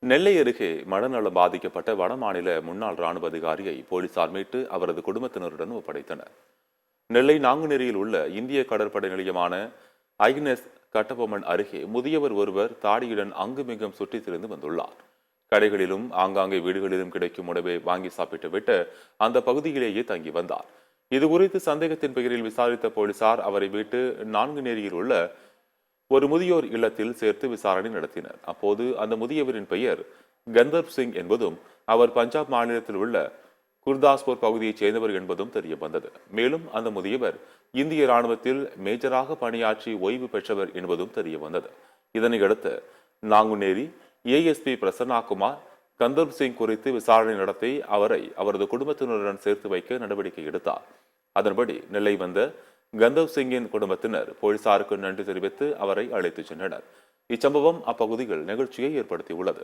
நெல்லை அருகே மனநலம் பாதிக்கப்பட்ட வடமாநில முன்னாள் ராணுவ அதிகாரியை போலீசார் மீட்டு அவரது குடும்பத்தினருடன் ஒப்படைத்தனர். நெல்லை நாங்குநேரியில் உள்ள இந்திய கடற்படை நிலையமான ஐஎன்எஸ் கட்டபொம்மன் அருகே முதியவர் ஒருவர் தாடியுடன் அங்குமிங்கும் சுற்றித் திரிந்து வந்துள்ளார். கடைகளிலும் ஆங்காங்கே வீடுகளிலும் கிடைக்கும் உணவை வாங்கி சாப்பிட்டுவிட்டு அந்த பகுதியிலேயே தங்கி வந்தார். இதுகுறித்து சந்தேகத்தின் பெயரில் விசாரித்த போலீசார் அவரை மீட்டு நான்குநேரியில் உள்ள ஒரு முதியோர் இல்லத்தில் சேர்த்து விசாரணை நடத்தினர். அப்போது அந்த முதியவரின் பெயர் கந்தர்ப் சிங் என்பதும் அவர் பஞ்சாப் மாநிலத்தில் உள்ள குர்தாஸ்பூர் பகுதியைச் சேர்ந்தவர் என்பதும் தெரிய வந்தது. மேலும் அந்த முதியவர் இந்திய ராணுவத்தில் மேஜராக பணியாற்றி ஓய்வு பெற்றவர் என்பதும் தெரிய வந்தது. இதனையடுத்து நாங்குநேரி ஏஎஸ்பி பிரசன்னாகுமார் கந்தர்ப் சிங் குறித்து விசாரணை நடத்தி அவரை அவரது குடும்பத்தினருடன் சேர்த்து வைக்க நடவடிக்கை எடுத்தார். அதன்படி நெல்லை வந்த கந்தர்ப் சிங்கின் குடும்பத்தினர் போலீசாருக்கு நன்றி தெரிவித்து அவரை அழைத்துச் சென்றனர். இச்சம்பவம் அப்பகுதியில் நெகிழ்ச்சியை ஏற்படுத்தியுள்ளது.